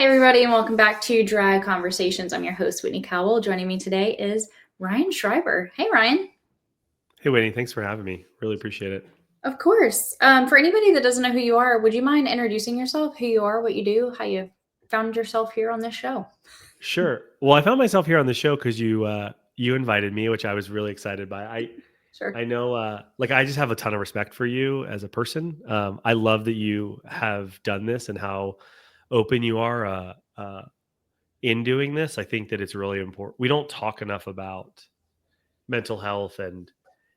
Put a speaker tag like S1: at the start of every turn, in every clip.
S1: Hey everybody, and welcome back to Dry Conversations. I'm your host, Whitney Cowell. Joining me today is Ryan Schreiber. Hey Ryan.
S2: Hey, Whitney, thanks for having me. Really appreciate it.
S1: Of course. For anybody that doesn't know who you are, would you mind introducing yourself, who you are, what you do, how you found yourself here on this show?
S2: Sure. Well, I found myself here on the show because you invited me, which I was really excited by.
S1: Sure.
S2: I know I just have a ton of respect for you as a person. I love that you have done this and how open you are in doing this. I think that it's really important. We don't talk enough about mental health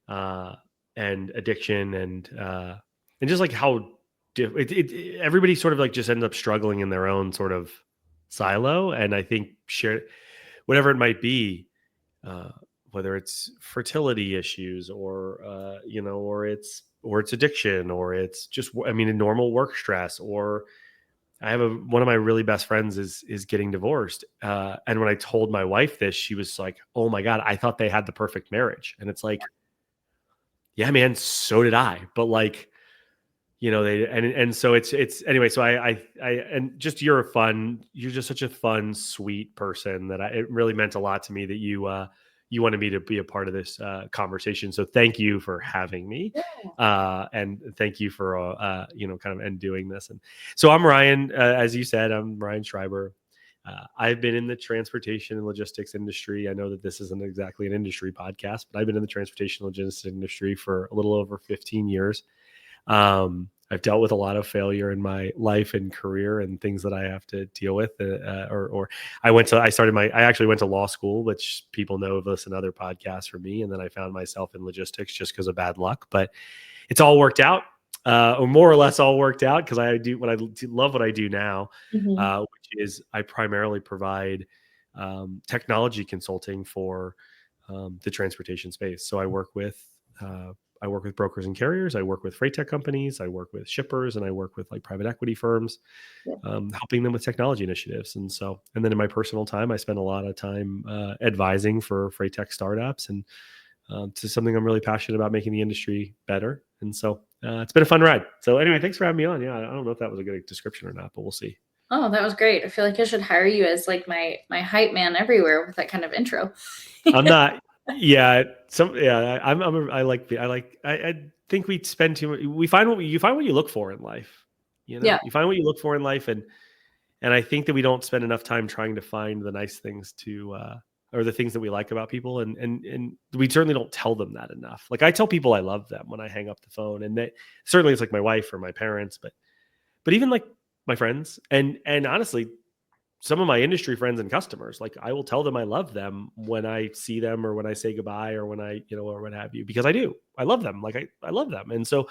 S2: uh, and addiction and just like how everybody sort of like just ends up struggling in their own sort of silo. And I think share whatever it might be, uh, whether it's fertility issues or or it's addiction or it's just normal work stress or I have one of my really best friends is getting divorced. And when I told my wife this, she was like, "Oh my God, I thought they had the perfect marriage." And it's like, yeah, man, so did I. But like, and so it's anyway. So I and just you're just such a fun, sweet person that it really meant a lot to me that you wanted me to be a part of this conversation. So thank you for having me, and thank you for kind of and doing this. And so I'm Ryan, as you said, I'm Ryan Schreiber. I've been in the transportation and logistics industry. I know that this isn't exactly an industry podcast, but I've been in the transportation and logistics industry for a little over 15 years. I've dealt with a lot of failure in my life and career and things that I have to deal with. Or I actually went to law school, which people know of this in other podcasts for me. And then I found myself in logistics just because of bad luck, but it's all worked out. Or more or less all worked out because love what I do now,
S1: Mm-hmm.
S2: which is I primarily provide technology consulting for the transportation space. So I work with brokers and carriers. I work with freight tech companies. I work with shippers, and I work with like private equity firms,
S1: Yeah.
S2: helping them with technology initiatives. And then in my personal time, I spend a lot of time advising for freight tech startups, and to something I'm really passionate about, making the industry better. And so it's been a fun ride. So anyway, thanks for having me on. Yeah, I don't know if that was a good description or not, but we'll see.
S1: Oh, that was great. I feel like I should hire you as like my hype man everywhere with that kind of intro.
S2: I'm not. Yeah, I think we spend too much. We find you find what you look for in life.
S1: Yeah.
S2: You find what you look for in life, and I think that we don't spend enough time trying to find the nice things or the things that we like about people, and we certainly don't tell them that enough. Like I tell people I love them when I hang up the phone, and they certainly it's like my wife or my parents, but even like my friends, and honestly, some of my industry friends and customers, like I will tell them I love them when I see them or when I say goodbye or when or what have you, because I love them. Like I love them. And so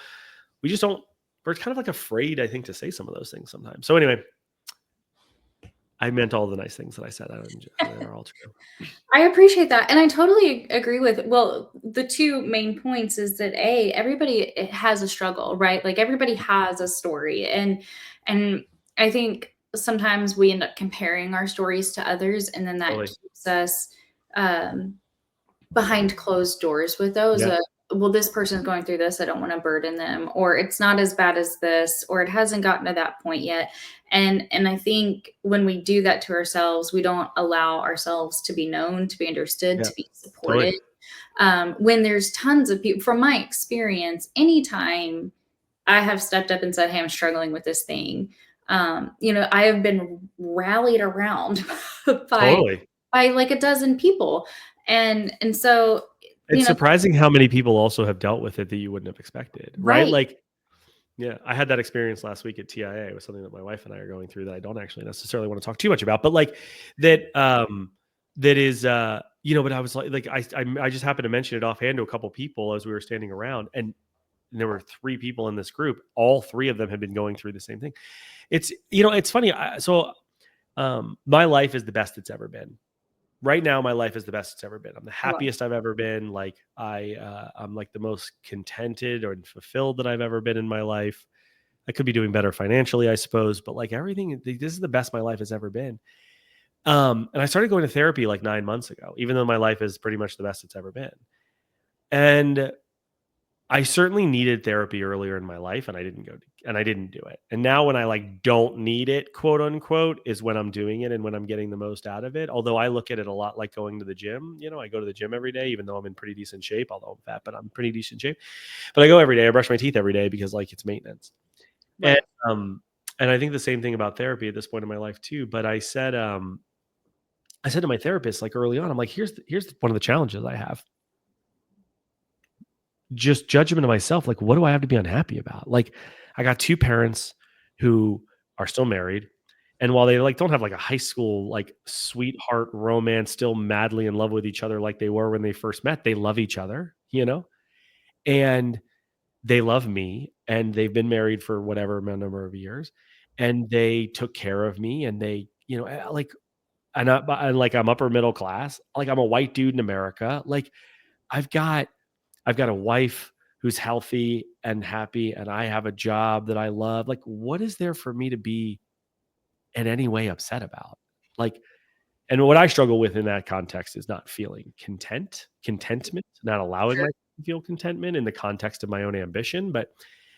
S2: we just don't, we're kind of like afraid, I think, to say some of those things sometimes. So anyway, I meant all the nice things that I said. They're all true.
S1: I appreciate that. And I totally agree with, well, the two main points is that everybody has a struggle, right? Like everybody has a story. And I think sometimes we end up comparing our stories to others, and then that
S2: Totally.
S1: keeps us um, behind closed doors with those.
S2: Yeah.
S1: Well, this person's going through this. I don't want to burden them, or it's not as bad as this, or it hasn't gotten to that point yet. And I think when we do that to ourselves, we don't allow ourselves to be known, to be understood,
S2: Yeah.
S1: to be supported.
S2: Totally.
S1: When there's tons of people, from my experience, anytime I have stepped up and said, "Hey, I'm struggling with this thing," I have been rallied around by
S2: Totally.
S1: by like a dozen people, and so
S2: It's surprising how many people also have dealt with it that you wouldn't have expected, right?
S1: right.
S2: Like, yeah, I had that experience last week at TIA. It was something that my wife and I are going through that I don't actually necessarily want to talk too much about, but like that, that is, but I was I just happened to mention it offhand to a couple people as we were standing around, and there were three people in this group. All three of them had been going through the same thing. It's funny. My life is the best it's ever been. Right now, my life is the best it's ever been. I'm the
S1: Oh, wow.
S2: happiest I've ever been. Like I'm like the most contented or fulfilled that I've ever been in my life. I could be doing better financially, I suppose, but like everything, this is the best my life has ever been. And I started going to therapy like 9 months ago, even though my life is pretty much the best it's ever been. And I certainly needed therapy earlier in my life, and I didn't and I didn't do it. And now when I like don't need it, quote unquote, is when I'm doing it and when I'm getting the most out of it. Although I look at it a lot like going to the gym. You know, I go to the gym every day, even though I'm in pretty decent shape, although I'm fat, but I'm pretty decent shape. But I go every day. I brush my teeth every day because like it's maintenance. And
S1: Right.
S2: um and I think the same thing about therapy at this point in my life too. But I said to my therapist like early on, I'm like, here's one of the challenges I have. Just judgment of myself. Like, what do I have to be unhappy about? Like, I got two parents who are still married. And while they like don't have like a high school like sweetheart romance, still madly in love with each other like they were when they first met, they love each other, you know, and they love me, and they've been married for whatever number of years, and they took care of me, and they, you know, like, and like I'm upper middle class, like I'm a white dude in America, like I've got I've got a wife who's healthy and happy, and I have a job that I love. Like, what is there for me to be in any way upset about? Like, and what I struggle with in that context is not feeling contentment, not allowing
S1: Sure.
S2: myself to feel contentment in the context of my own ambition. But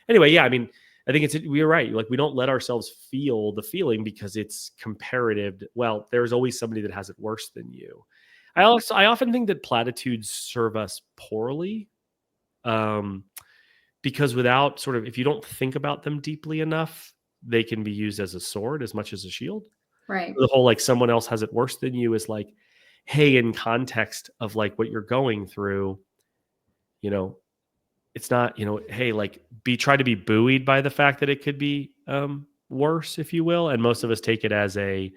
S2: anyway, yeah, I mean, I think we're right. Like, we don't let ourselves feel the feeling because it's comparative. Well, there's always somebody that has it worse than you. I often think that platitudes serve us poorly, um, because without sort of, if you don't think about them deeply enough, they can be used as a sword as much as a shield.
S1: Right.
S2: The whole like someone else has it worse than you is like, hey, in context of like what you're going through, you know, it's not, you know, hey, like try to be buoyed by the fact that it could be worse, if you will. And most of us take it as a,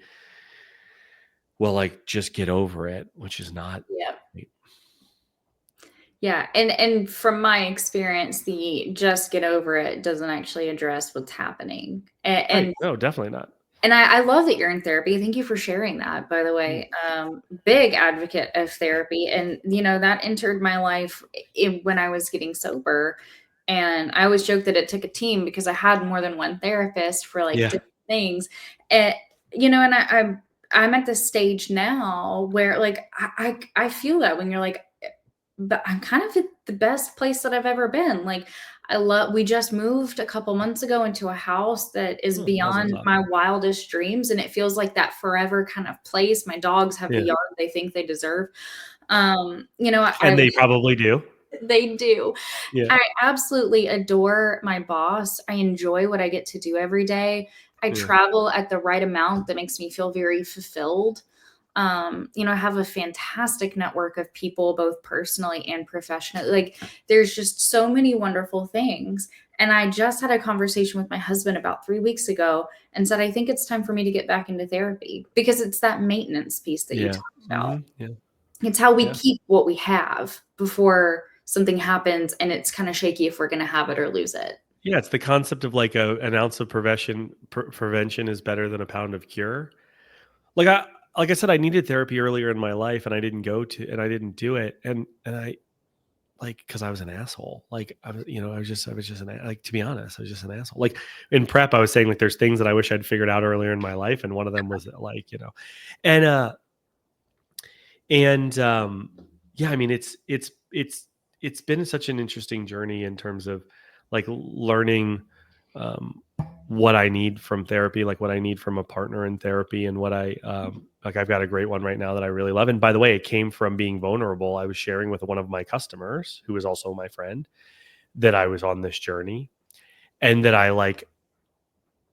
S2: well, like just get over it, which is not
S1: Yeah.
S2: right.
S1: Yeah, and from my experience, the "just get over it" doesn't actually address what's happening,
S2: Right. No, definitely not.
S1: and I love that you're in therapy. Thank you for sharing that, by the
S2: Mm.
S1: way. Big advocate of therapy, and that entered my life when I was getting sober. And I always joke that it took a team because I had more than one therapist for like
S2: Yeah.
S1: different things. And and I'm at this stage now where like I feel that when you're like, but I'm kind of at the best place that I've ever been. Like, we just moved a couple months ago into a house that is
S2: Oh, that sounds
S1: beyond my
S2: awesome.
S1: wildest dreams. And it feels like that forever kind of place. My dogs have the
S2: Yeah.
S1: yard they think they deserve. I
S2: And they probably do.
S1: they do.
S2: Yeah.
S1: I absolutely adore my boss. I enjoy what I get to do every day. I
S2: Yeah.
S1: travel at the right amount that makes me feel very fulfilled. I have a fantastic network of people, both personally and professionally. Like, there's just so many wonderful things. And I just had a conversation with my husband about 3 weeks ago and said, I think it's time for me to get back into therapy because it's that maintenance piece that you
S2: Yeah.
S1: talked about.
S2: Mhm. Yeah.
S1: It's how we
S2: Yeah.
S1: keep what we have before something happens, and it's kind of shaky if we're going to have it or lose it.
S2: Yeah, it's the concept of like an ounce of prevention is better than a pound of cure. Like I said, I needed therapy earlier in my life, and I didn't do it, and I like because I was an asshole. Like I was, I was just like, to be honest, I was just an asshole. Like in prep, I was saying like there's things that I wish I'd figured out earlier in my life, and one of them was like, and yeah, I mean, it's been such an interesting journey in terms of like learning um, what I need from therapy, like what I need from a partner in therapy, and what I like. I've got a great one right now that I really love. And by the way, it came from being vulnerable. I was sharing with one of my customers, who is also my friend, that I was on this journey, and that I like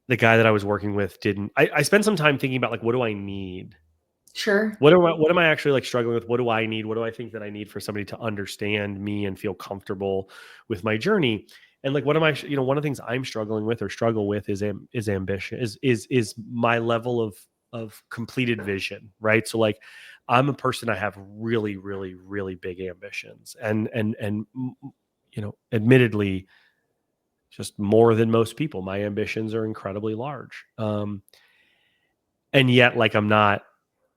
S2: the guy that I was working with didn't. I spent some time thinking about like, what do I need?
S1: Sure.
S2: What am I actually like struggling with? What do I need? What do I think that I need for somebody to understand me and feel comfortable with my journey? And like, what am I? One of the things I'm struggling with or struggle with is ambition. Is my level of completed vision, right? So like, I'm a person. I have really, really, really big ambitions, and admittedly, just more than most people. My ambitions are incredibly large, and yet, like, I'm not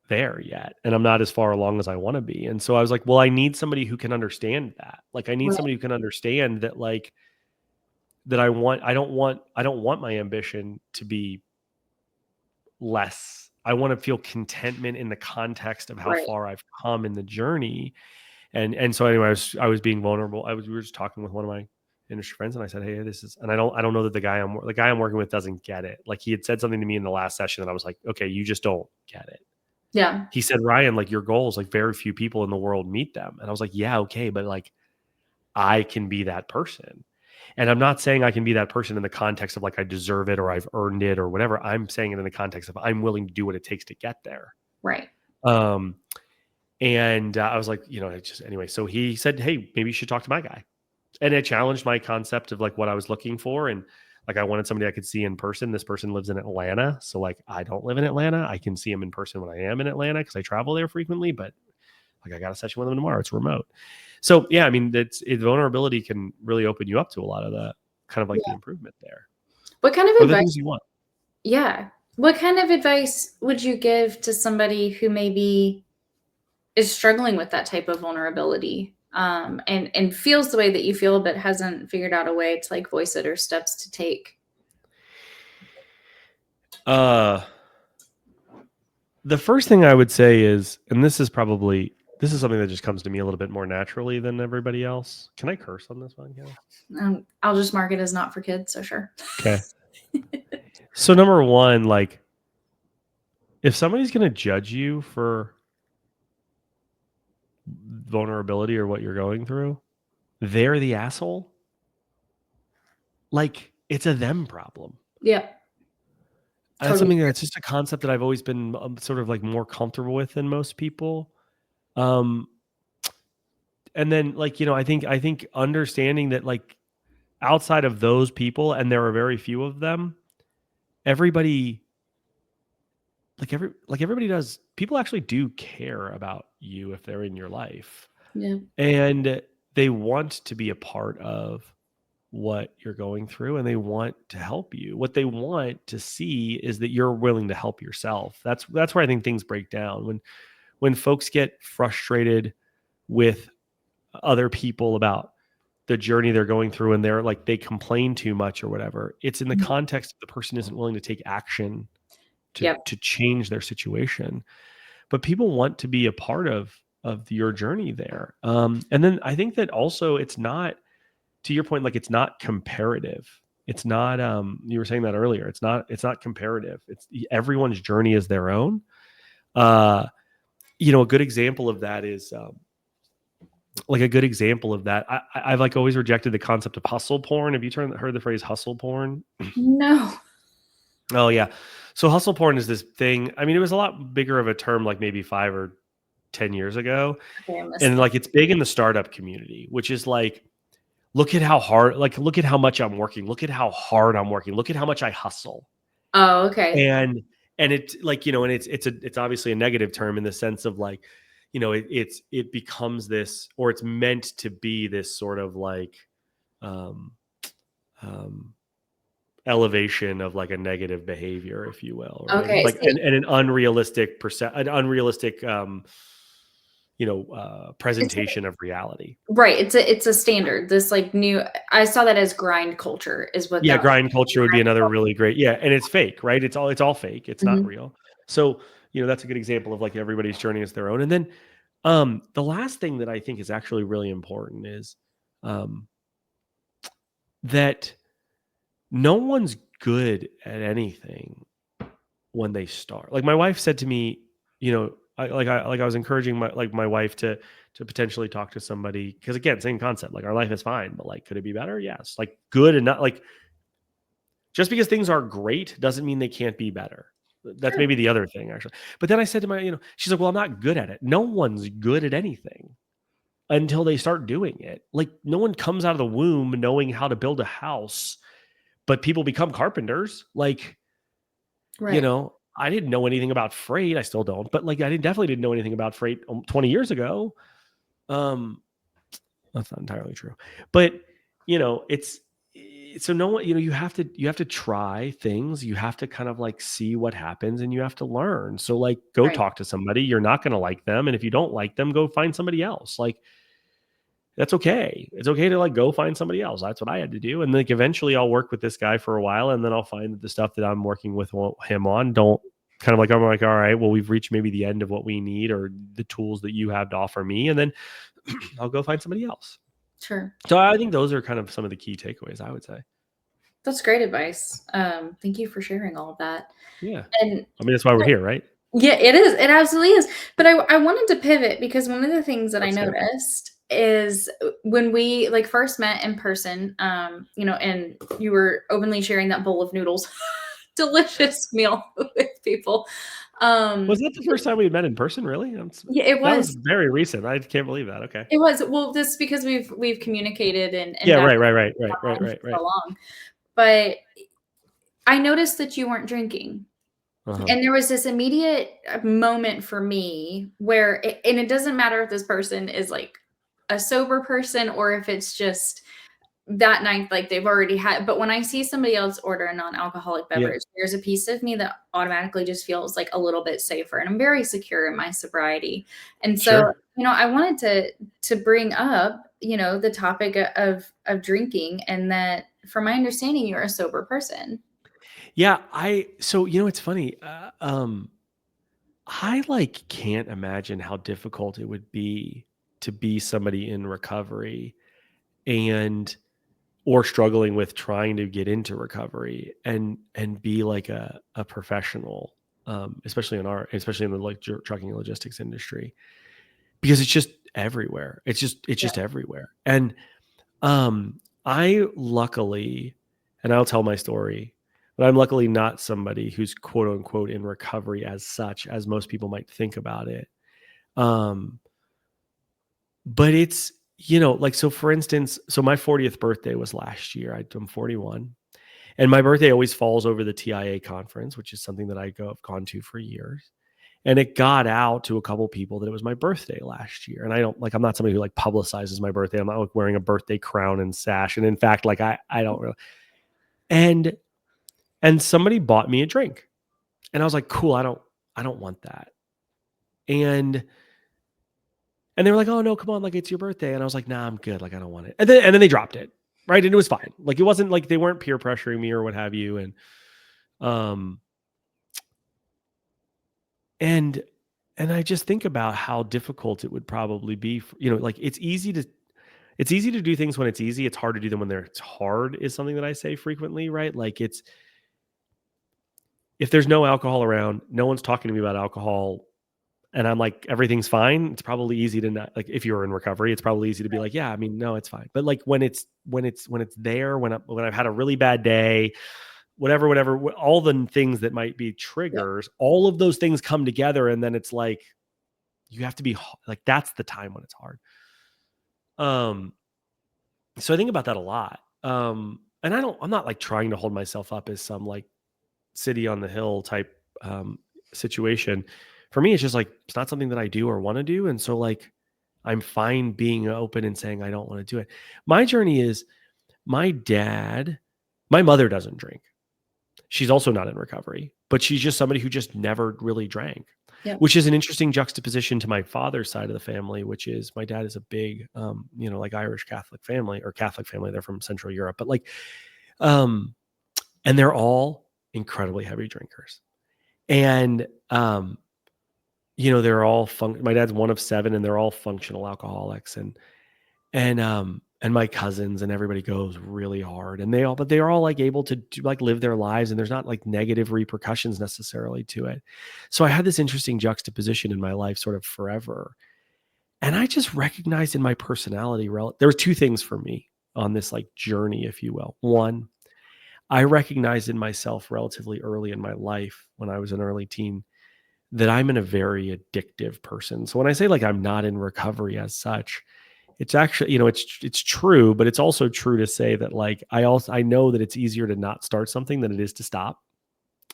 S2: there yet, and I'm not as far along as I want to be. And so I was like, well, I need somebody who can understand that. Like, I need
S1: Right.
S2: somebody who can understand that, like, that I don't want my ambition to be less. I want to feel contentment in the context of how
S1: Right.
S2: far I've come in the journey. And so anyway, I was being vulnerable. We were just talking with one of my industry friends, and I said, hey, this is, and I don't know that the guy I'm working with doesn't get it. Like he had said something to me in the last session that I was like, okay, you just don't get it.
S1: Yeah.
S2: He said, Ryan, like your goals, like very few people in the world meet them. And I was like, yeah, okay, but like I can be that person. And I'm not saying I can be that person in the context of like I deserve it or I've earned it or whatever. I'm saying it in the context of I'm willing to do what it takes to get there.
S1: Right.
S2: Um, and I was like, it just anyway. So he said, hey, maybe you should talk to my guy. And it challenged my concept of like what I was looking for. And like I wanted somebody I could see in person. This person lives in Atlanta. So like I don't live in Atlanta. I can see him in person when I am in Atlanta because I travel there frequently. But like I got a session with him tomorrow. It's remote. So yeah, I mean, vulnerability can really open you up to a lot of the kind of like the
S1: Yeah.
S2: improvement there.
S1: What kind of
S2: Or the
S1: advice?
S2: things you want.
S1: Yeah. What kind of advice would you give to somebody who maybe is struggling with that type of vulnerability, and feels the way that you feel, but hasn't figured out a way to like voice it or steps to take?
S2: The first thing I would say is, and this is something that just comes to me a little bit more naturally than everybody else. Can I curse on this podcast?
S1: I'll just mark it as not for kids, so sure.
S2: Okay. So number one, like if somebody's going to judge you for vulnerability or what you're going through, they're the asshole. Like it's a them problem.
S1: Yeah.
S2: That's
S1: Totally.
S2: something that's just a concept that I've always been sort of like more comfortable with than most people. And then like, I think understanding that like outside of those people, and there are very few of them, everybody everybody does, people actually do care about you if they're in your life.
S1: Yeah.
S2: And they want to be a part of what you're going through and they want to help you. What they want to see is that you're willing to help yourself. That's where I think things break down. When folks get frustrated with other people about the journey they're going through and they're like they complain too much or whatever, it's in the
S1: Mhm.
S2: context of the person isn't willing to take action to
S1: Yep.
S2: change their situation. But people want to be a part of your journey there. And then I think that also it's not, to your point, like it's not comparative. It's not you were saying that earlier. It's not comparative. It's everyone's journey is their own. A good example of that is I've like always rejected the concept of hustle porn. Have you heard the phrase hustle porn?
S1: No.
S2: Oh yeah. So hustle porn is this thing. I mean, it was a lot bigger of a term like maybe 5 or 10 years ago.
S1: Okay, I missed
S2: And
S1: that.
S2: like it's big in the startup community, which is like, look at how hard, like look at how much I'm working. Look at how hard I'm working. Look at how much I hustle.
S1: Oh, okay.
S2: And it's like, and it's obviously a negative term in the sense of like, it becomes this, or it's meant to be this sort of like um elevation of like a negative behavior, if you will, right?
S1: Okay.
S2: Like
S1: See,
S2: an unrealistic
S1: it's
S2: presentation of reality.
S1: right. It's a standard. This like new. I saw that as grind culture is what
S2: Yeah,
S1: that was.
S2: grind culture would be another really great. Yeah, and it's fake, right? It's all fake. It's not
S1: Mhm.
S2: real. So, that's a good example of like everybody's journey is their own. And then the last thing that I think is actually really important is um that no one's good at anything when they start. Like my wife said to me, I was encouraging my wife to potentially talk to somebody because again, same concept. Like our life is fine, but like could it be better? Yes. Like good and not like just because things are great doesn't mean they can't be better. That's
S1: Sure.
S2: maybe the other thing actually. But then I said to she's like, well, I'm not good at it. No one's good at anything until they start doing it. Like no one comes out of the womb knowing how to build a house, but people become carpenters. Like,
S1: Right.
S2: I didn't know anything about freight. I still don't, but like I definitely didn't know anything about freight 20 years ago. Um, that's not entirely true, but it's so no one, you have to try things. You have to kind of like see what happens and you have to learn. So like go
S1: Right.
S2: talk to somebody. You're not going to like them. And if you don't like them, go find somebody else. Like that's okay. It's okay to like go find somebody else. That's what I had to do. And like eventually I'll work with this guy for a while and then I'll find that the stuff that I'm working with him on don't kind of like, I'm like, all right, well, we've reached maybe the end of what we need or the tools that you have to offer me. And then I'll go find somebody else.
S1: Sure.
S2: So I think those are kind of some of the key takeaways, I would say.
S1: That's great advice. Thank you for sharing all of that.
S2: Yeah.
S1: And
S2: I mean, that's why we're here, right?
S1: yeah, it is. It absolutely is. But I wanted to pivot because one of the things that I
S2: Let's do it.
S1: noticed is when we like first met in person, and you were openly sharing that bowl of noodles, delicious meal with people.
S2: Was
S1: Um,
S2: that the first time we met in person? Really?
S1: yeah, it
S2: That was
S1: was.
S2: very recent. I can't believe that. Okay.
S1: It was. Well, this because we've communicated and
S2: Yeah.
S1: back
S2: Right. Right. Right. Right. Right.
S1: online for
S2: Right. Right.
S1: so long. But I noticed that you weren't drinking.
S2: Uh huh.
S1: And there was this immediate moment for me where it doesn't matter if this person is like a sober person or if it's just that night, like they've already had. But when I see somebody else order a non-alcoholic
S2: Yeah.
S1: beverage, there's a piece of me that automatically just feels like a little bit safer. And I'm very secure in my sobriety. And so,
S2: Sure.
S1: I wanted to bring up, the topic of drinking and that from my understanding, you're a sober person.
S2: Yeah. So, it's funny. I like can't imagine how difficult it would be to be somebody in recovery and or struggling with trying to get into recovery and be like a professional, especially in the like trucking and logistics industry, because it's just everywhere.
S1: Yeah.
S2: It's just everywhere. And I luckily, and I'll tell my story, but I'm luckily not somebody who's quote unquote in recovery as such as most people might think about it. Um, but it's, like, so for instance, so my 40th birthday was last year. I'm 41, and my birthday always falls over the TIA conference, which is something that I've gone to for years. And it got out to a couple people that it was my birthday last year. And I'm not somebody who like publicizes my birthday. I'm not like wearing a birthday crown and sash. And in fact, like I don't really, and, and somebody bought me a drink and I was like, cool. I don't want that. And, and they were like, oh no, come on. Like it's your birthday. And I was like, nah, I'm good. Like, I don't want it. And then they dropped it. Right. And it was fine. Like, it wasn't like they weren't peer pressuring me or what have you. Um, and, and I just think about how difficult it would probably be for, like it's easy to do things when it's easy. It's hard to do them when it's hard is something that I say frequently, right? Like if there's no alcohol around, no one's talking to me about alcohol, and I'm like, everything's fine. It's probably easy to not like if you're in recovery, it's probably easy to be like, yeah, I mean, no, it's fine. But like when it's there, when I've had a really bad day, whatever, all the things that might be
S1: Yeah.
S2: triggers, all of those things come together, and then it's like you have to be like that's the time when it's hard. Um, So I think about that a lot. And I'm not like trying to hold myself up as some like city on the hill type situation. For me, it's just like, it's not something that I do or want to do. And so like, I'm fine being open and saying, I don't want to do it. My journey is my mother doesn't drink. She's also not in recovery, but she's just somebody who just never really drank,
S1: Yeah.
S2: which is an interesting juxtaposition to my father's side of the family, which is my dad is a big, like Irish Catholic family or Catholic family. They're from Central Europe, but like, um, and they're all incredibly heavy drinkers. And, they're all my dad's one of seven and they're all functional alcoholics. And my cousins and everybody goes really hard, and but they are all like able to like live their lives, and there's not like negative repercussions necessarily to it. So I had this interesting juxtaposition in my life sort of forever. And I just recognized in my personality, there were two things for me on this like journey, if you will. One, I recognized in myself relatively early in my life when I was an early teen that I'm in a very addictive person. So when I say like I'm not in recovery as such, it's actually, it's true, but it's also true to say that like I know that it's easier to not start something than it is to stop.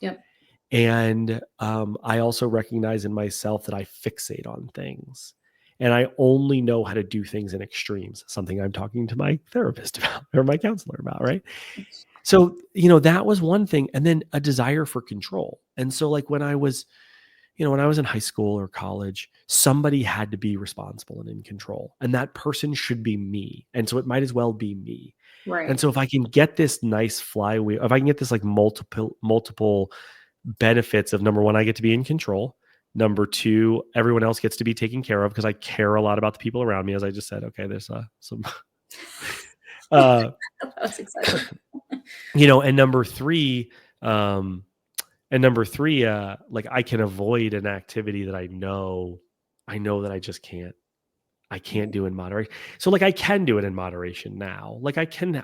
S1: Yep.
S2: And I also recognize in myself that I fixate on things. And I only know how to do things in extremes, something I'm talking to my therapist about or my counselor about, right? So, that was one thing. And then a desire for control. And so like when I was in high school or college, somebody had to be responsible and in control, and that person should be me. And so it might as well be me. And
S1: Right.
S2: so if I can get this nice flywheel, if I can get this like multiple benefits of number one, I get to be in control. Number two, everyone else gets to be taken care of because I care a lot about the people around me. As I just said, okay, there's some Uh,
S1: That was exciting.
S2: and number three, um, like I can avoid an activity that I know that I can't do in moderation. So like I can do it in moderation now. Like I can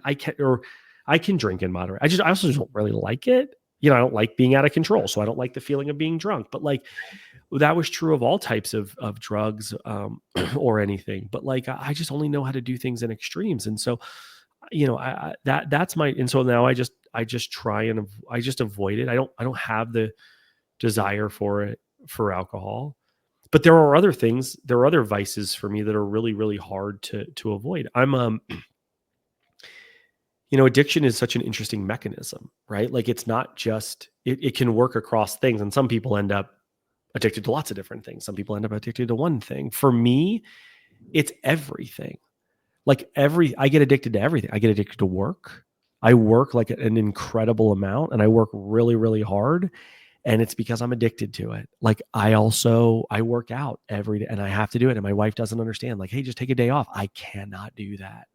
S2: drink in moderation. I also just don't really like it. I don't like being out of control. So I don't like the feeling of being drunk. But like that was true of all types of drugs, or anything. But like I just only know how to do things in extremes. And so, that's my, and so now I just try and I just avoid it. I don't have the desire for it, for alcohol. But there are other vices for me that are really, really hard to avoid. Addiction is such an interesting mechanism, right? Like it's not just, it can work across things. And some people end up addicted to lots of different things. Some people end up addicted to one thing. For me, it's everything. I get addicted to everything. I get addicted to work. I work like an incredible amount and I work really, really hard. And it's because I'm addicted to it. Like I work out every day and I have to do it. And my wife doesn't understand, like, hey, just take a day off. I cannot do that.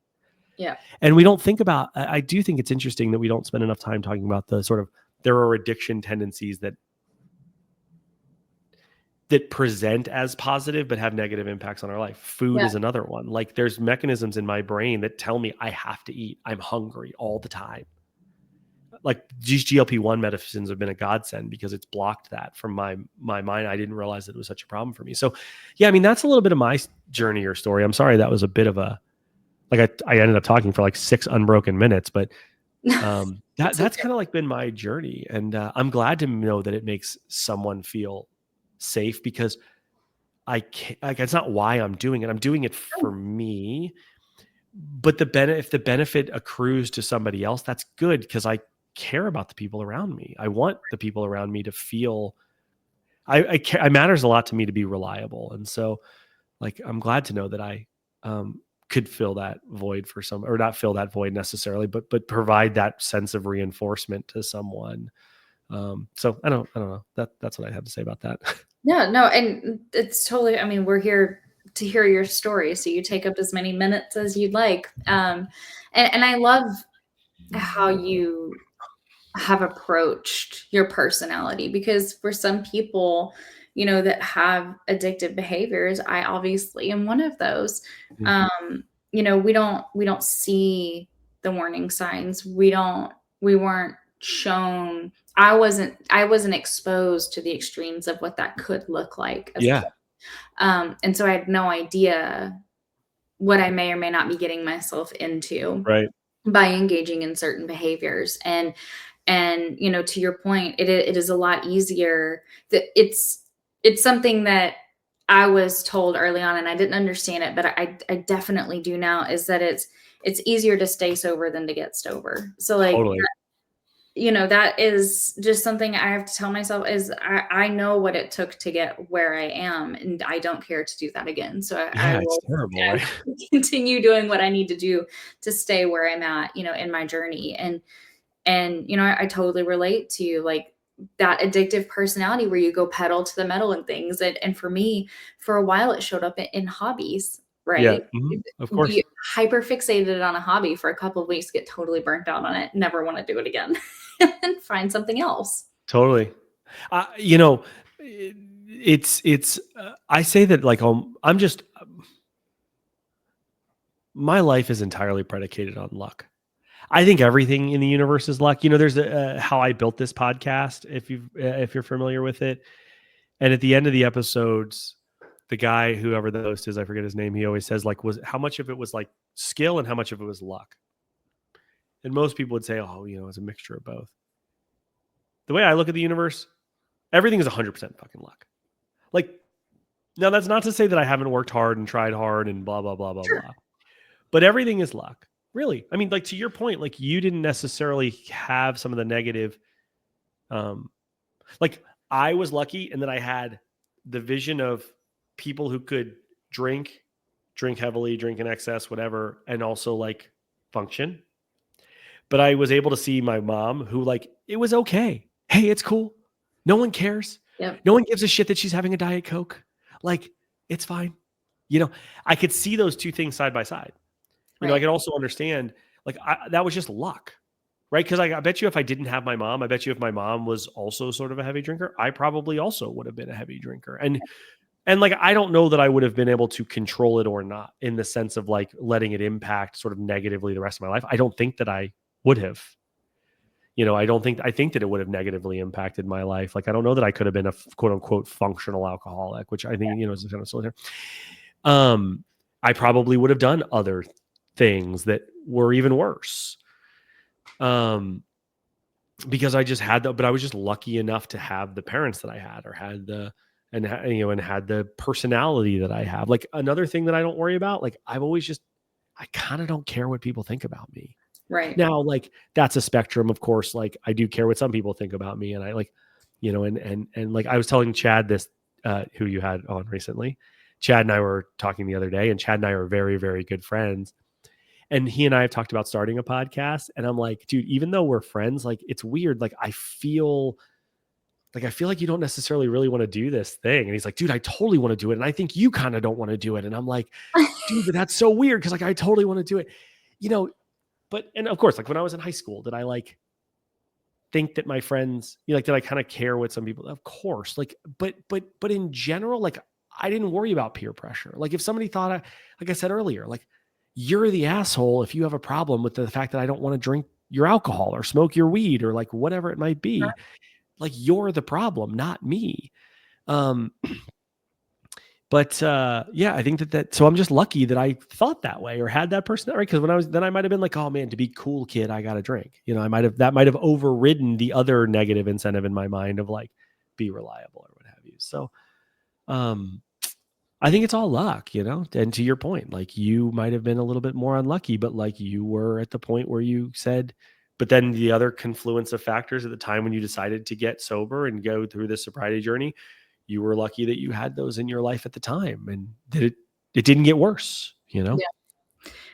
S1: Yeah.
S2: And we don't think about, I do think it's interesting that we don't spend enough time talking about the sort of, there are addiction tendencies that present as positive but have negative impacts on our life. Food
S1: Yeah.
S2: is another one. Like there's mechanisms in my brain that tell me I have to eat. I'm hungry all the time. Like these GLP-1 medicines have been a godsend because it's blocked that from my mind. I didn't realize that it was such a problem for me. So yeah, I mean, that's a little bit of my journey or story. I'm sorry that was a bit of a, like I ended up talking for like 6 unbroken minutes, but
S1: It's
S2: that's
S1: okay.
S2: kind of like been my journey. And I'm glad to know that it makes someone feel safe because I can't, like, it's not why I'm doing it. I'm doing it for me, but if the benefit accrues to somebody else, that's good because I care about the people around me. I want the people around me to feel I care. It matters a lot to me to be reliable. And so like, I'm glad to know that I, could fill that void for some, or not fill that void necessarily, but provide that sense of reinforcement to someone. So I don't know. That's what I had to say about that.
S1: Yeah, no, and it's totally, I mean, we're here to hear your story, so you take up as many minutes as you'd like. And I love how you have approached your personality because for some people, that have addictive behaviors, I obviously am one of those.
S2: Mhm.
S1: We don't see the warning signs. We weren't shown. I wasn't exposed to the extremes of what that could look like as a kid.
S2: Yeah.
S1: And so I had no idea what I may or may not be getting myself into
S2: Right.
S1: by engaging in certain behaviors. And to your point, it is a lot easier that it's something that I was told early on and I didn't understand it, but I definitely do now, is that it's easier to stay sober than to get sober. So like,
S2: Totally.
S1: that is just something I have to tell myself, is I know what it took to get where I am, and I don't care to do that again. So I
S2: Yeah. It's
S1: will
S2: terrible.
S1: I
S2: Right.
S1: will continue doing what I need to do to stay where I'm at, in my journey. And I totally relate to you, like that addictive personality where you go pedal to the metal and things. And for me, for a while, it showed up in hobbies,
S2: Yeah.
S1: right?
S2: Of course.
S1: Be hyper fixated on a hobby for a couple of weeks, get totally burnt out on it, never want to do it again, and find something else.
S2: Totally. Uh, you know, I say that like, I'm just, my life is entirely predicated on luck. I think everything in the universe is luck. There's how I built this podcast. If you're familiar with it, and at the end of the episodes, the guy, whoever the host is, I forget his name, he always says like, was how much of it was like skill and how much of it was luck. And most people would say, oh, it's a mixture of both. The way I look at the universe, everything is 100% fucking luck. Like, now that's not to say that I haven't worked hard and tried hard and blah blah blah blah
S1: Sure.
S2: blah. But everything is luck. Really. I mean, like to your point, like you didn't necessarily have some of the negative, um like I was lucky in that I had the vision of people who could drink heavily, drink in excess, whatever, and also like function. But I was able to see my mom who like, it was okay. Hey, it's cool. No one cares.
S1: Yep.
S2: No one gives a shit that she's having a Diet Coke. Like, it's fine. I could see those two things side by side. I
S1: Right.
S2: could also understand like that was just luck, right? Because I bet you if I didn't have my mom, I bet you if my mom was also sort of a heavy drinker, I probably also would have been a heavy drinker. And like I don't know that I would have been able to control it or not in the sense of like letting it impact sort of negatively the rest of my life. I don't think that I would have. I think that it would have negatively impacted my life. Like I don't know that I could have been a quote unquote functional alcoholic, which I think is kind of similar. Um, I probably would have done other things that were even worse. Um, because I just had but I was just lucky enough to have the parents that I had, or had the, and had the personality that I have. Like another thing that I don't worry about, like I kind of don't care what people think about me.
S1: Right.
S2: Now, like that's a spectrum, of course. Like I do care what some people think about me, and I like, and like I was telling Chad this, who you had on recently. Chad and I were talking the other day, and Chad and I are very, very good friends. And he and I have talked about starting a podcast. And I'm like, dude, even though we're friends, like it's weird. Like I feel like you don't necessarily really want to do this thing. And he's like, dude, I totally want to do it. And I think you kind of don't want to do it. And I'm like, dude, but that's so weird. Cause like I totally want to do it. You know, and of course, like when I was in high school, did I like think that my friends, like, did I kind of care what some people, of course, like, but in general, like I didn't worry about peer pressure. Like if somebody thought, like I said earlier, like you're the asshole if you have a problem with the fact that I don't want to drink your alcohol or smoke your weed or like whatever it might be, like you're the problem, not me. Um, But yeah, I think that so I'm just lucky that I thought that way or had that person, right? Because when I was then I might have been like, oh man, to be cool, kid, I got to drink. I might have that might have overridden the other negative incentive in my mind of like be reliable or what have you. So um, I think it's all luck, And to your point, like you might have been a little bit more unlucky, but like you were at the point where you said, but then the other confluence of factors at the time when you decided to get sober and go through this sobriety journey, you were lucky that you had those in your life at the time and that it didn't get worse.
S1: Yeah.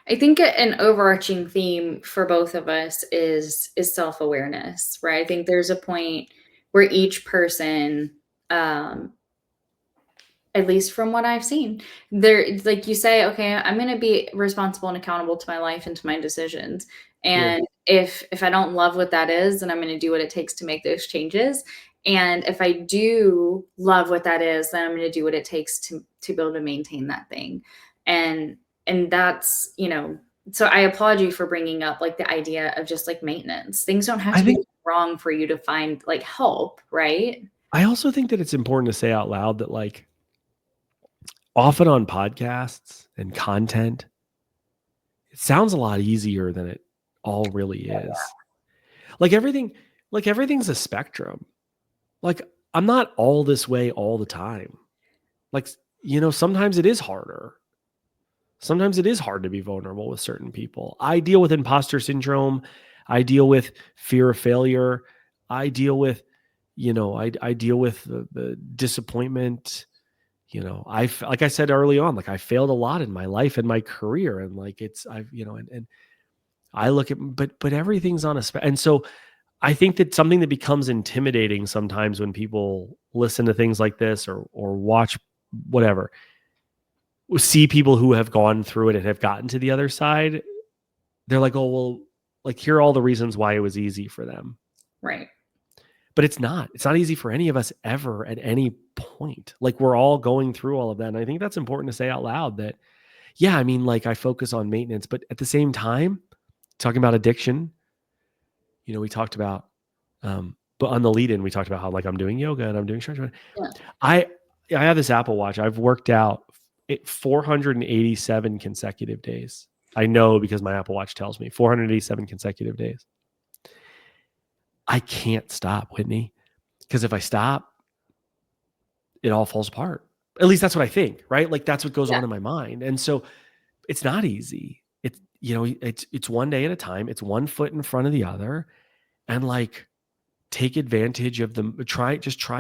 S1: I think an overarching theme for both of us is self-awareness, right? I think there's a point where each person, um, at least from what I've seen, there, like you say, okay, I'm going to be responsible and accountable to my life and to my decisions.
S2: Yeah.
S1: And if I don't love what that is, then I'm going to do what it takes to make those changes. And if I do love what that is, then I'm going to do what it takes to be able to maintain that thing. And that's, so I applaud you for bringing up like the idea of just like maintenance. Things don't have
S2: I
S1: to be
S2: think
S1: wrong for you to find like help, right?
S2: I also think that it's important to say out loud that like often on podcasts and content, it sounds a lot easier than it all really is. Like everything's a spectrum. Like I'm not all this way all the time. Like, sometimes it is harder. Sometimes it is hard to be vulnerable with certain people. I deal with imposter syndrome. I deal with fear of failure. I deal with, I deal with the disappointment. Like I said early on, like I failed a lot in my life and my career. And like and I look at, but everything's on a and so I think that something that becomes intimidating sometimes when people listen to things like this or watch whatever, see people who have gone through it and have gotten to the other side, they're like, oh, well, like here are all the reasons why it was easy for them.
S1: Right.
S2: But it's not. It's not easy for any of us ever at any point. Like we're all going through all of that. And I think that's important to say out loud that, yeah, I mean, like I focus on maintenance, but at the same time, talking about addiction, we talked about, but on the lead in, we talked about how like I'm doing yoga and I'm doing stretch.
S1: Yeah.
S2: I have this Apple Watch. I've worked out 487 consecutive days. I know because my Apple Watch tells me 487 consecutive days. I can't stop, Whitney, because if I stop, it all falls apart. At least that's what I think, right? Like that's what goes
S1: Yeah.
S2: on in my mind. And so it's not easy. It's one day at a time. It's one foot in front of the other. And like take advantage of try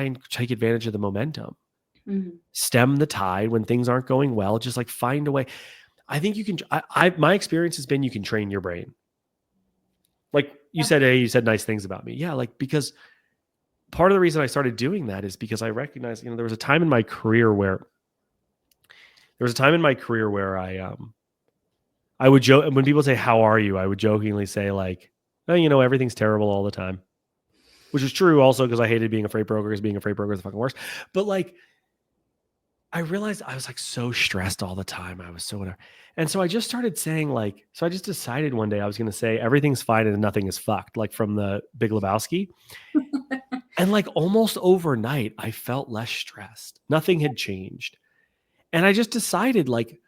S2: and take advantage of the momentum.
S1: Mhm.
S2: Stem the tide when things aren't going well. Just like find a way. I think you can. My experience has been you can train your brain. Like you
S1: Yeah.
S2: said, hey, you said nice things about me. Yeah, like because part of the reason I started doing that is because I recognized, there was a time in my career where I I would joke when people say, "How are you?" I would jokingly say like, "Oh, everything's terrible all the time," which is true also because I hated being a freight broker because being a freight broker is the fucking worst. But like, I realized I was like so stressed all the time. I was so whatever. And so I just started saying like, so I just decided one day I was going to say everything's fine and nothing is fucked, like from the Big Lebowski. And like almost overnight, I felt less stressed. Nothing had changed. And I just decided like,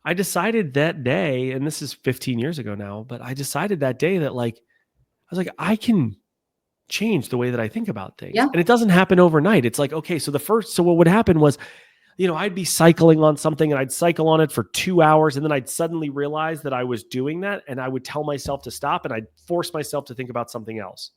S2: I decided that day, and this is 15 years ago now, but I decided that day that like, I was like, I can change the way that I think about things.
S1: Yeah.
S2: And it doesn't happen overnight. It's like, okay, so what would happen was, I'd be cycling on something and I'd cycle on it for 2 hours. And then I'd suddenly realize that I was doing that. And I would tell myself to stop and I'd force myself to think about something else.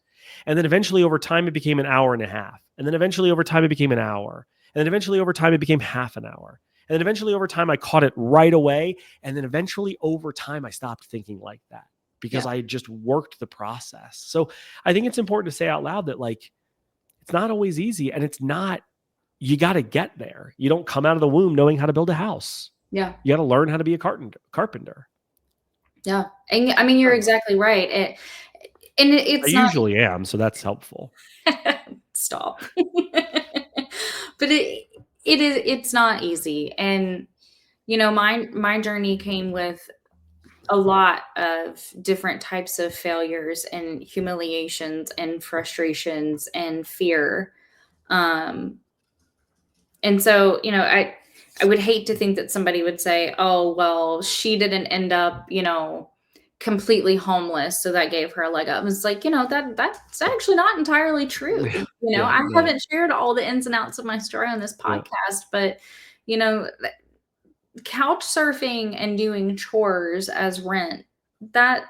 S2: And then eventually over time, it became an hour and a half. And then eventually over time, it became an hour. And then eventually over time, it became half an hour. And then eventually over time, I caught it right away. And then eventually over time, I stopped thinking like that because
S1: Yeah.
S2: I had just worked the process. So I think it's important to say out loud that like, it's not always easy and it's not, you got to get there. You don't come out of the womb knowing how to build a house.
S1: Yeah.
S2: You got to learn how to be a carpenter.
S1: Yeah. And I mean, you're exactly right.
S2: I
S1: It's not
S2: usually am, so that's helpful.
S1: stop. But it's not easy. And my journey came with a lot of different types of failures and humiliations and frustrations and fear. Um, and so, I would hate to think that somebody would say, "Oh, well, she didn't end up, completely homeless, so that gave her a leg up." It's like, that's actually not entirely true.
S2: Yeah,
S1: I
S2: yeah,
S1: haven't shared all the ins and outs of my story on this
S2: yeah.
S1: podcast, but you know, couch surfing and doing chores as rent, that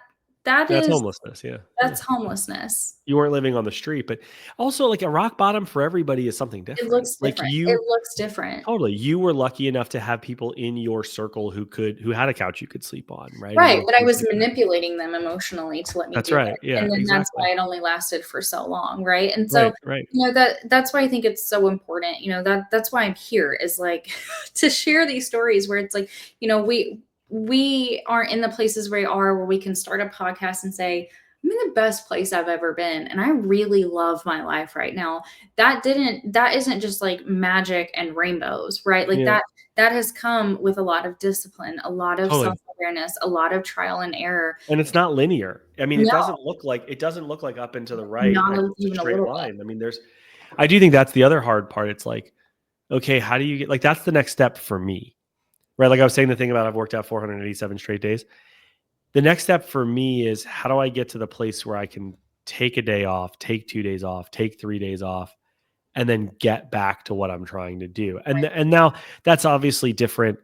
S1: that
S2: That's
S1: is
S2: homelessness. Yeah, yeah.
S1: that's homelessness.
S2: You weren't living on the street, but also like a rock bottom for everybody is something
S1: It
S2: different.
S1: looks
S2: Like
S1: different. It looks different.
S2: totally, you were lucky enough to have people in your circle who had a couch you could sleep on, right,
S1: Right,
S2: and
S1: but I
S2: things
S1: was
S2: like that.
S1: manipulating them emotionally to let me
S2: That's
S1: do
S2: right.
S1: it,
S2: Yeah,
S1: and then that's
S2: exactly.
S1: why it only lasted for so long, right? And so,
S2: Right, right.
S1: that's why I think it's so important, that's why I'm here is, like, to share these stories where it's like, we aren't in the places where we can start a podcast and say, "I'm in the best place I've ever been, and I really love my life right now." That isn't just, like, magic and rainbows, right? Like,
S2: Yeah,
S1: that has come with a lot of discipline, a lot of
S2: totally.
S1: self-awareness, a lot of trial and error.
S2: And it's not linear. I mean,
S1: No,
S2: it doesn't look like up and to the right,
S1: not
S2: like just a
S1: even a
S2: straight
S1: little bit.
S2: line. I mean, I do think that's the other hard part. It's like, okay, how do you get like that's the next step for me. Right? Like I was saying the thing about I've worked out 487 straight days. The next step for me is how do I get to the place where I can take a day off, take 2 days off, take 3 days off, and then get back to what I'm trying to do. And now that's obviously different.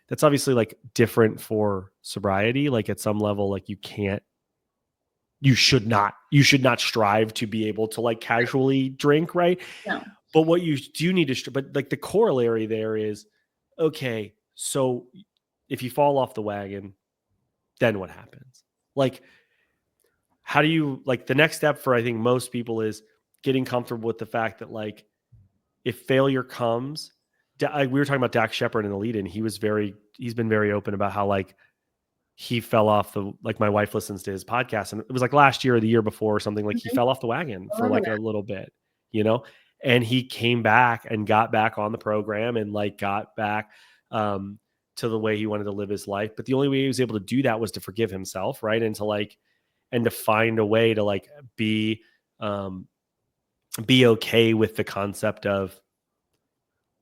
S2: That's obviously like different for sobriety. Like at some level, like you should not strive to be able to like casually drink, right?
S1: No.
S2: But what you do need to, but like the corollary there is, okay, so if you fall off the wagon, then what happens? Like, how do you like the next step for I think most people is getting comfortable with the fact that like if failure comes, we were talking about Dax Shepard in the lead-in. He's been very open about how like he fell off the like my wife listens to his podcast and it was like last year or the year before or something like he
S1: Mhm.
S2: fell off the wagon
S1: I
S2: for
S1: remember
S2: like a
S1: that.
S2: little bit, you know, and he came back and got back on the program and like got back um to the way he wanted to live his life. But the only way he was able to do that was to forgive himself, right? And to find a way to like um be okay with the concept of,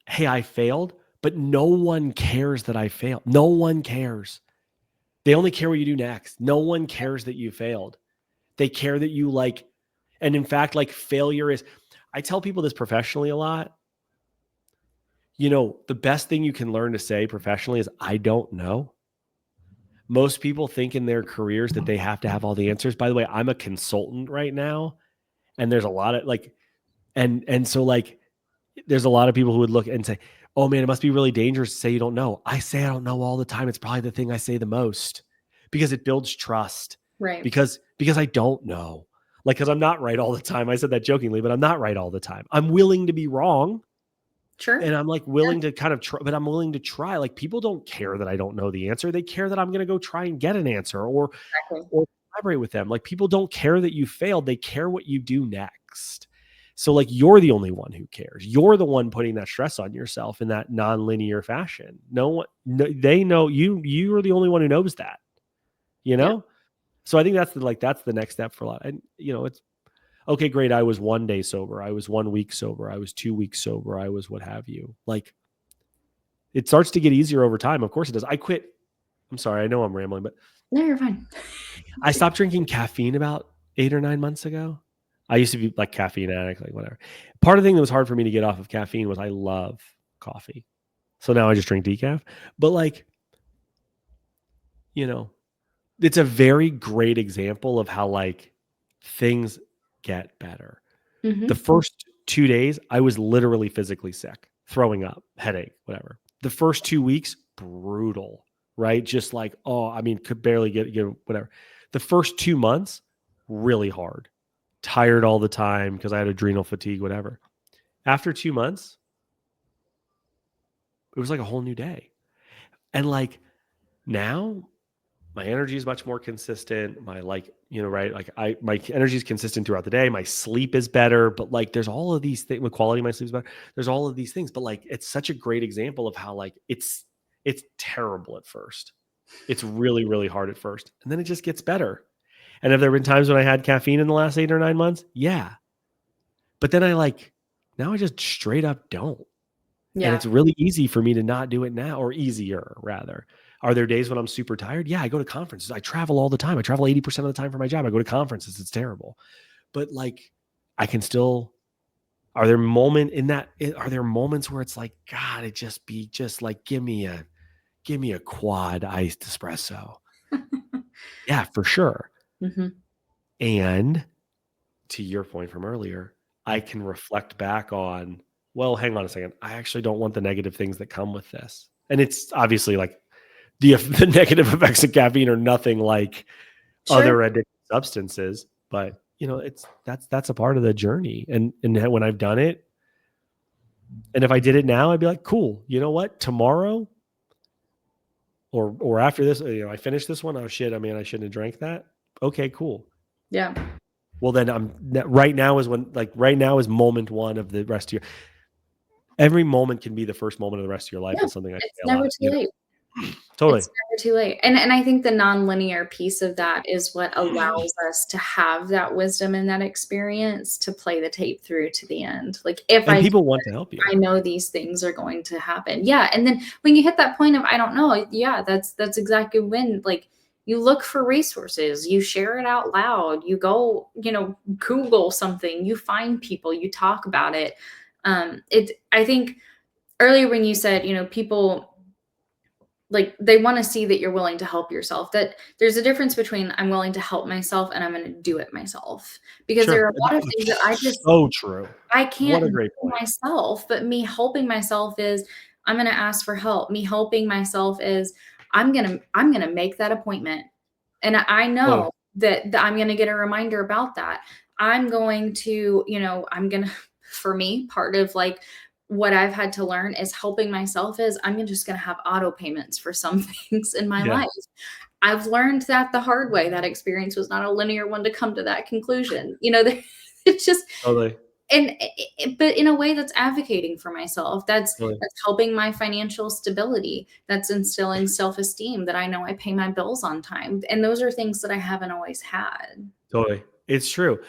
S2: hey, I failed, but no one cares that I failed. No one cares. They only care what you do next. No one cares that you failed. They care that you like, and in fact, like failure is, I tell people this professionally a lot. The best thing you can learn to say professionally is, I don't know. Most people think in their careers that they have to have all the answers. By the way, I'm a consultant right now, and there's a lot of like, and so like, there's a lot of people who would look and say, oh man, it must be really dangerous to say you don't know. I say I don't know all the time. It's probably the thing I say the most because it builds trust.
S1: Right.
S2: Because I don't know. Like, because I'm not right all the time. I said that jokingly, but I'm not right all the time. I'm willing to be wrong.
S1: Sure.
S2: And I'm like
S1: Yeah,
S2: willing to kind of try, but I'm willing to try. Like people don't care that I don't know the answer. They care that I'm going to go try and get an answer
S1: exactly.
S2: or collaborate with them. Like people don't care that you failed. They care what you do next. So like you're the only one who cares. You're the one putting that stress on yourself in that nonlinear fashion. No one, no, they know you. You are the only one who knows that. You
S1: Yeah.
S2: know. So I think that's the next step for a lot. And it's okay. Great. I was 1 day sober. I was 1 week sober. I was 2 weeks sober. I was what have you. Like it starts to get easier over time. Of course it does. I quit. I'm sorry. I know I'm rambling, but
S1: No, you're fine.
S2: I stopped drinking caffeine about 8 or 9 months ago. I used to be like caffeine addict, like whatever. Part of the thing that was hard for me to get off of caffeine was I love coffee. So now I just drink decaf. But like, you know, it's a very great example of how like things get better. The
S1: Mhm.
S2: first 2 days, I was literally physically sick, throwing up, headache, whatever. The first 2 weeks, brutal, right? Just like, oh, I mean, could barely get whatever. The first 2 months, really hard, tired all the time because I had adrenal fatigue, whatever. After 2 months, it was like a whole new day. And like now, my energy is much more consistent. My right, like my energy is consistent throughout the day. My sleep is better, but like there's all of these things. The quality of my sleep is better. There's all of these things, but like it's such a great example of how like it's terrible at first. It's really really hard at first, and then it just gets better. And have there been times when I had caffeine in the last 8 or 9 months? Yeah, but then now I just straight up don't. And
S1: Yeah.
S2: it's really easy for me to not do it now, or easier rather. Are there days when I'm super tired? Yeah, I go to conferences. I travel all the time. I travel 80% of the time for my job. I go to conferences. It's terrible. But like I can still are there moments where it's like, God, it just be just like give me a quad iced espresso. Yeah, for sure.
S1: Mhm.
S2: And to your point from earlier, I can reflect back on, well, hang on a second. I actually don't want the negative things that come with this. And it's obviously like the negative effects of caffeine are nothing like
S1: Sure.
S2: other addictive substances, but that's a part of the journey. And when I've done it, and if I did it now, I'd be like, cool. You know what? Tomorrow or after this, I finish this one. Oh shit! I mean, I shouldn't have drank that. Okay, cool.
S1: Yeah.
S2: Well, then right now is right now is moment one of the rest of your. Every moment can be the first moment of the rest of your life.
S1: Yeah.
S2: Is something I
S1: It's
S2: say a
S1: never
S2: lot.
S1: too late.
S2: Totally.
S1: It's never too late. And I think the nonlinear piece of that is what allows us to have that wisdom and that experience to play the tape through to the end. Like, if
S2: And
S1: I
S2: people want to help you.
S1: I know these things are going to happen. Yeah, and then when you hit that point of I don't know, yeah, that's exactly when like you look for resources, you share it out loud, you go, Google something, you find people, you talk about it. I think earlier when you said, people like they want to see that you're willing to help yourself, that there's a difference between I'm willing to help myself and I'm going to do it myself, because there
S2: Sure.
S1: are a lot of things that
S2: So true.
S1: I
S2: What
S1: can't
S2: a
S1: do
S2: great point.
S1: myself, but me helping myself is I'm gonna ask for help. Me helping myself is I'm gonna make that appointment. And I
S2: Totally.
S1: know that I'm gonna get a reminder about that. I'm going to, I'm gonna for me, part of like what I've had to learn is helping myself is just gonna have auto payments for some things in my
S2: Yeah.
S1: life. I've learned that the hard way. That experience was not a linear one to come to that conclusion. It's just
S2: Totally.
S1: and but in a way that's advocating for myself, that's
S2: Totally.
S1: that's helping my financial stability, that's instilling self-esteem that I know I pay my bills on time, and those are things that I haven't always had.
S2: Totally. It's true.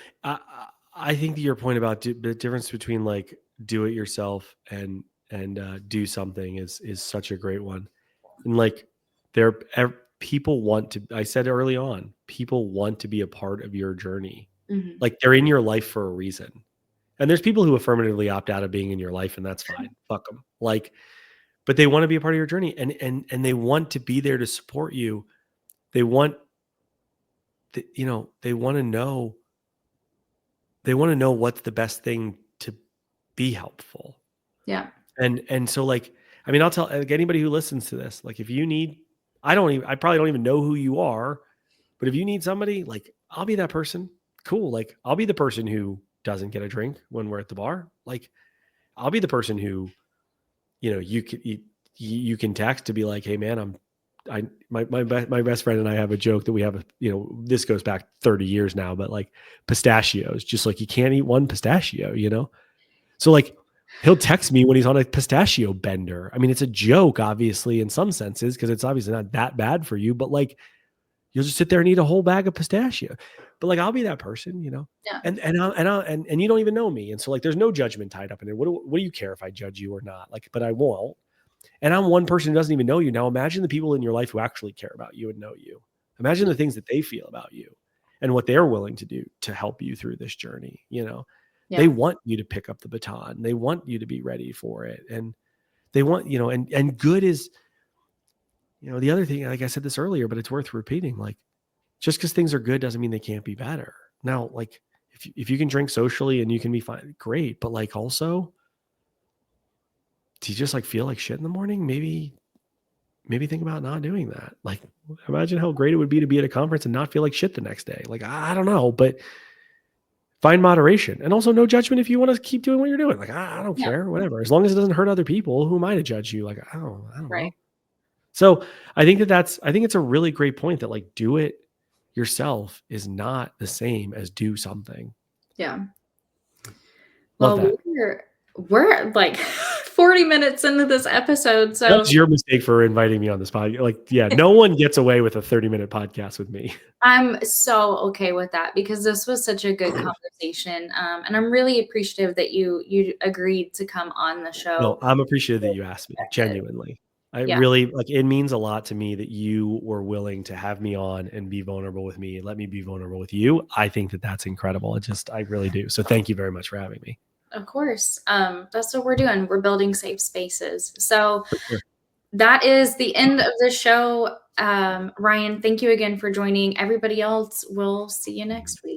S2: I think that your point about the difference between like do it yourself and do something is such a great one. And like people want to. I said early on, people want to be a part of your journey.
S1: Mhm.
S2: Like they're in your life for a reason. And there's people who affirmatively opt out of being in your life, and that's fine. Fuck them. Like, but they want to be a part of your journey, and they want to be there to support you. They want, they want to know what's the best thing to be helpful.
S1: Yeah.
S2: And so like, I mean, I'll tell like, anybody who listens to this, like if you need, I probably don't even know who you are, but if you need somebody, like I'll be that person. Cool. Like I'll be the person who doesn't get a drink when we're at the bar. Like I'll be the person who you can text to be like, hey man, my best friend and I have a joke that we have this goes back 30 years now, but like pistachios, just like you can't eat one pistachio. So like he'll text me when he's on a pistachio bender. I mean, it's a joke, obviously, in some senses, because it's obviously not that bad for you, but like you'll just sit there and eat a whole bag of pistachio. But like I'll be that person.
S1: Yeah.
S2: And you don't even know me. And so like there's no judgment tied up in it. What do you care if I judge you or not? Like, but I won't. And I'm one person who doesn't even know you. Now imagine the people in your life who actually care about you and know you. Imagine the things that they feel about you and what they're willing to do to help you through this journey. They
S1: Yeah.
S2: want you to pick up the baton. They want you to be ready for it. And they want, and good is, the other thing, like I said this earlier, but it's worth repeating. Like just because things are good doesn't mean they can't be better. Now, like if you can drink socially and you can be fine, great. But like also, do you just like feel like shit in the morning? Maybe think about not doing that. Like imagine how great it would be to be at a conference and not feel like shit the next day. Like, I don't know, but find moderation and also no judgment if you want to keep doing what you're doing. Like, I don't
S1: Yeah.
S2: care, whatever. As long as it doesn't hurt other people, who am I to judge you? Like, I don't
S1: Right.
S2: know. So I think it's a really great point that like do it yourself is not the same as do something.
S1: Yeah.
S2: Love
S1: Well,
S2: that.
S1: we're like 40 minutes into this episode, so
S2: That's your mistake for inviting me on this podcast. Like, yeah, no one gets away with a 30-minute podcast with me.
S1: I'm so okay with that because this was such a good conversation, and I'm really appreciative that you agreed to come on the
S2: No,
S1: show.
S2: I'm appreciative that you asked me, genuinely. I
S1: Yeah,
S2: really like it means a lot to me that you were willing to have me on and be vulnerable with me and let me be vulnerable with you. I think that that's incredible. I really do. So thank you very much for having me.
S1: of course. That's what we're doing. We're building safe spaces. So
S2: For sure.
S1: that is the end of the show. Ryan, thank you again for joining. Everybody else, we'll see you next week.